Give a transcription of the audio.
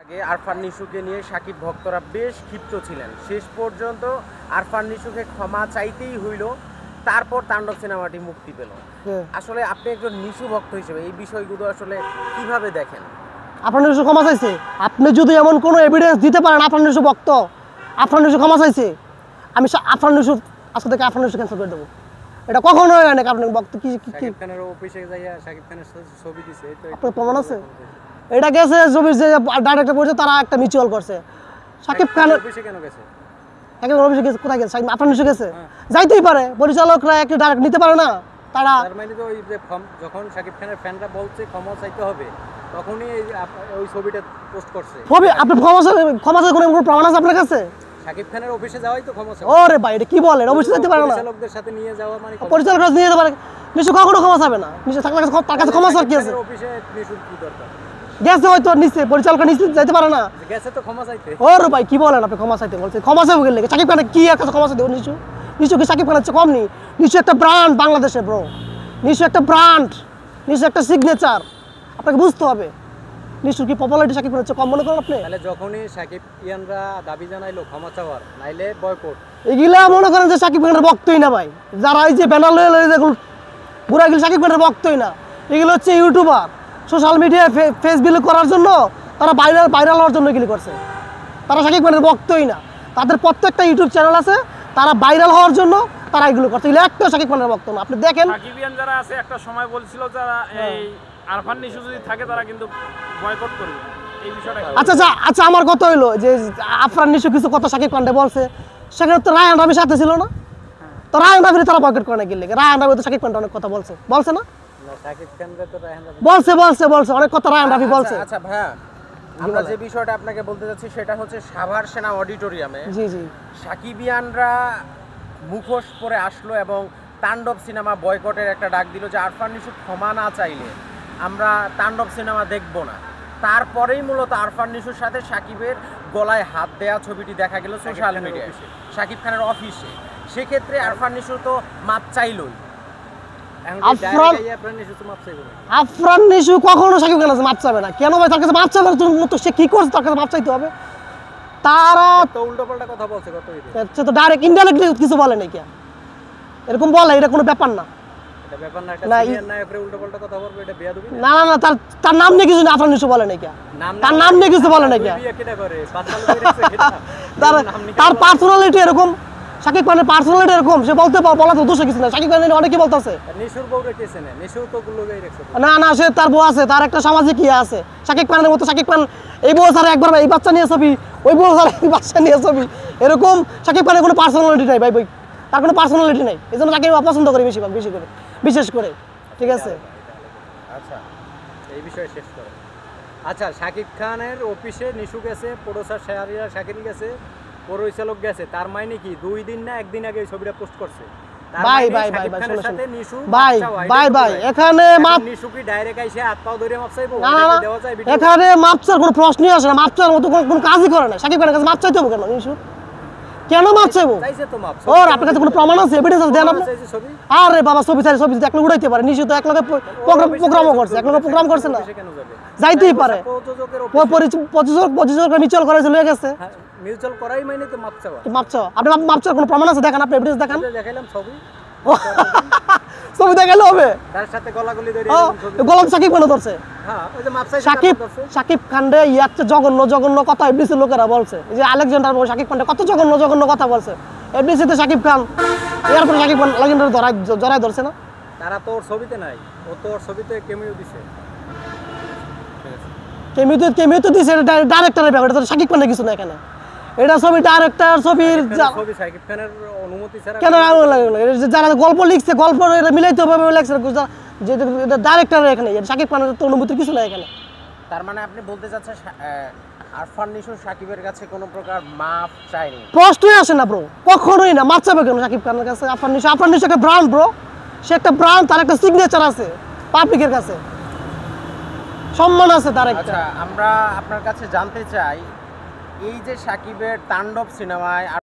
আগে আরফান নিশুকে নিয়ে সাকিব ভক্তরা বেশ ক্ষিপ্ত ছিলেন। শেষ পর্যন্ত আরফান নিশুকে ক্ষমা চাইতেই হইল, তারপর তাণ্ডব সিনেমাটি মুক্তি পেল। আসলে আপনি একজন নিশু ভক্ত হিসেবে এই বিষয়গুলো আসলে কিভাবে দেখেন? আরফান নিশু ক্ষমা চাইছে। আপনি যদি এমন কোনো এভিডেন্স দিতে পারেন আরফান নিশু ভক্ত, আরফান নিশু ক্ষমা চাইছে, আমি আরফান নিশু আজকে থেকে আরফান নিশু ক্যান্সেল করে দেবো। এটা কখনো হয় না। আপনার ভক্ত কি সাকিব খানের অফিসে যাইয়া সাকিব খানের ছবি দিছে, এই তো আপনার প্রমাণ আছে? এটা গেছে ছবির যে ডাইরেক্টর করছে তারা একটা মিউচুয়াল করছে। সাকিব খানের অফিসে কেন গেছে? সাকিব অফিসে গেছে, কোথায় গেছে? আরফান নিশু গেছে, যাইতেই পারে। পরিচালকরা একটা ডাইরেক্ট নিতে পারে না তারা। তার মানে তো ওই যে যখন সাকিব খানের ফ্যানরা বলছে ক্ষমা চাইতে হবে, তখনই ওই ছবিটা পোস্ট করছে। আপনি ক্ষমা চাই কোনো প্রমাণ আছে আপনার কাছে? সাকিব খানের অফিসে যাওয়াই তো ক্ষমা চাওয়া। ওরে ভাই এটা কি বলেন? অফিসে যেতে পারে না, পরিচালকদের সাথে নিয়ে যাওয়া মানে পরিচালকরা নিয়ে যেতে পারে। নিশু কখনো ক্ষমা চাবে না। নিশু থাকলে তার কাছে ক্ষমা চাওয়ার কি আছে? অফিসে নিশুর কি দরকার? গেছে হয়তো নিচে, পরিচালকরা নিচে যাইতে পারে না। গেছে তো ক্ষমা চাইতে। ওরে ভাই কি বলেন আপনি? ক্ষমা চাইতে বলছে, ক্ষমা চাইবো গেলে সাকিব খানের কি আর কাছে ক্ষমা চাইতে? নিশু নিশু কি সাকিব খানের চেয়ে কম নি? নিশু একটা ব্র্যান্ড বাংলাদেশে ব্রো। নিশু একটা ব্র্যান্ড, নিশু একটা সিগনেচার। আপনাকে বুঝতে হবে নিশুর কি পপুলারিটি সাকিব খানের চেয়ে কম মনে করেন আপনি? তাহলে যখনই সাকিব ইয়ানরা দাবি জানাইলো ক্ষমা চাওয়ার, নাইলে বয়কট, এগুলা মনে করেন যে সাকিব খানের ভক্তই না ভাই। যারা এই যে ব্যানার লয়ে যেগুলো ঘুরা গেলে সাকিব খানের ভক্তই না। এগুলো হচ্ছে ইউটিউবার, সোশ্যাল মিডিয়ায় ফেস বিল করার জন্য তারা ভাইরাল হওয়ার জন্য এগুলি করছে। তারা সাকিব খানের ভক্তই না। তাদের প্রত্যেকটা ইউটিউব চ্যানেল আছে, তারা ভাইরাল হওয়ার জন্য তারা এগুলো করছে। এগুলো একটা সাকিব খানের ভক্ত না। আপনি দেখেন সাকিবিয়ান যারা আছে একটা সময় বলছিল যারা এই আরফান নিশু যদি থাকে তারা কিন্তু বয়কট করবে এই বিষয়টা। আচ্ছা আমার কথা হইলো যে আরফান নিশু কিছু কথা সাকিব খানকে বলছে, সেখানে তো রায়হান রাফির সাথে ছিল না? তো রায়হান রাফির তারা বয়কট করে না গেলে, রায়হান রাফি তো সাকিব খানকে অনেক কথা বলছে না? সাকিব খানরা তো রায়হান রাফি বলছে অনেক কথা রায়হান রাফি বলছে। আচ্ছা ভাইয়া, আমরা যে বিষয়টা আপনাকে বলতে যাচ্ছি সেটা হচ্ছে সাভার সেনা অডিটোরিয়ামে জি সাকিবিয়ানরা মুখোশ পরে আসলো এবং তাণ্ডব সিনেমা বয়কটের একটা ডাক দিল যে আরফান নিশু ক্ষমা না চাইলে আমরা তাণ্ডব সিনেমা দেখব না। তারপরেই মূলত আরফান নিশুর সাথে সাকিবের গলায় হাত দেয়া ছবিটি দেখা গেল সোশ্যাল মিডিয়ায়, সাকিব খানের অফিসে। সেক্ষেত্রে আরফান নিশু তো মাপ চাইলই। আরফান নিশু কখনো সাকিব খানের কাছে মাপ চাবে না। কেন ভাই? তার কাছে মাপ চাবে তো সে কি করছে? তার কাছে মাপ চাইতে হবে। তারা তো উল্টোপাল্টা কথা বলছে কত আচ্ছা তো ডাইরেক্ট ইনডাইরেক্টলি কিছু বলে নাকি? এরকম বলে, এটা কোনো ব্যাপার না। এটা ব্যাপার না, একটা সিনিয়র নায়করে উল্টোপাল্টা কথা বলবে, এটা বেয়াদবি না। তার নাম নিয়ে কিছু না আরফান নিশু বলে নাকি? তার নাম নিয়ে কিছু বলে নাকি? তার পার্সোনালিটি এরকম, সাকিব খানের পার্সোনালিটি এরকম, সে বলা তো দোষে কিছু না। সাকিব খানের অনেকেই বলতেছে নিশুর বউ রেখেছে না, নিশু তো গুলোগাই রাখছে না সে তার বউ আছে, তার একটা সামাজিক ইয়ে আছে। সাকিব খানের মতো সাকিব খান এই বউ ছাড়া একবার এই বাচ্চা নিয়ে ছবি, ওই বউ ছাড়া এই বাচ্চা নিয়ে ছবি, এরকম সাকিব খানের কোনো পার্সোনালিটি নাই ভাই। তার কোনো পার্সোনালিটি নেই, এই জন্য তাকে অপছন্দ করি বিশেষ করে। ঠিক আছে, আচ্ছা এই বিষয়ে শেষ করে। আচ্ছা, সাকিব খানের অফিসে নিশু গেছে, প্রোডিউসার শাকিল গেছে, পরিচালক গেছে, তার মানে কি 2 দিন না 1 দিন আগে এই ছবিটা পোস্ট করছে? ভাই এখানে নিশু কি ডাইরেক্ট আইসে হাত পাও ধরে মাপ চাইবো? দেওয়া যায় ভিডিও? এখানে মাপ চাওয়ার কোনো প্রশ্নই আসে না। মাপ চাওয়ার মতো কোনো কাজই করে না। সাকিব খানের কাছে মাপ চাইতে হবে কেন? নিশু কেন মাপ চাইবো? চাইছে তো মাপ। ওর আপনার কাছে কোনো প্রমাণ আছে, এভিডেন্স আছে? দেন আপনি। আরে বাবা ছবি এক লোক উড়াইতে পারে। নিশু তো এক লোকে প্রোগ্রামও করছে, এক লোকে প্রোগ্রাম করছে না, যাইতেই পারে। প্রযোজক মিউচুয়াল করে চলে গেছে। মিউচুয়াল করাই মানে তো মাপ চাওয়া। আপনি মাপ চাওয়ার কোনো প্রমাণ আছে? দেখান, আপনি এভিডেন্স দেখান। দেখাইলাম ছবি দেখাইলে হবে? তার সাথে গলাগলি ধরে গোলাম সাকিব খান ধরছে। হ্যাঁ, ওই যে মাপ চাইছে সাকিব খান রে ইয়াচ্ছে জঘন্য কথা এফডিসি লোকেরা বলছে। এই যে আলেকজান্ডার বল সাকিব খান কত জঘন্য কথা বলছে এফডিসি তে। সাকিব খান এরপর সাকিব খান আলেকজান্ডার জড়াই ধরছে না? তারা তো ওর ছবিতে নাই, ও তো ওর ছবিতে কেমিও দিছে। কেমিও তো দিছে, ডাইরেক্টরের ব্যাপার। এটা তো সাকিব খানের কিছু না এখানে। এটা ছবি ডাইরেক্টর, ছবির ছবি সাকিব খানের অনুমতি ছাড়া কেন? যারা গল্প লিখছে, গল্প এটা মিলাইতে হবে লেখছে, যে এটা ডাইরেক্টরের এখানে, সাকিব খানের তো অনুমতির কিছু না এখানে। তার মানে আপনি বলতে চাচ্ছেন আরফান নিশু সাকিবের কাছে কোনো প্রকার মাপ চায়নি? প্রশ্নই আসে না ব্রো, কখনোই না। মাপ চাইবে কেন সাকিব খানের কাছে? আরফান নিশু একটা ব্র্যান্ড ব্রো, সে একটা ব্র্যান্ড, তার একটা সিগনেচার আছে পাবলিকের কাছে, সম্মান আছে তার একটা। আচ্ছা, আমরা আপনার কাছে জানতে চাই, এই যে সাকিবের তাণ্ডব সিনেমায়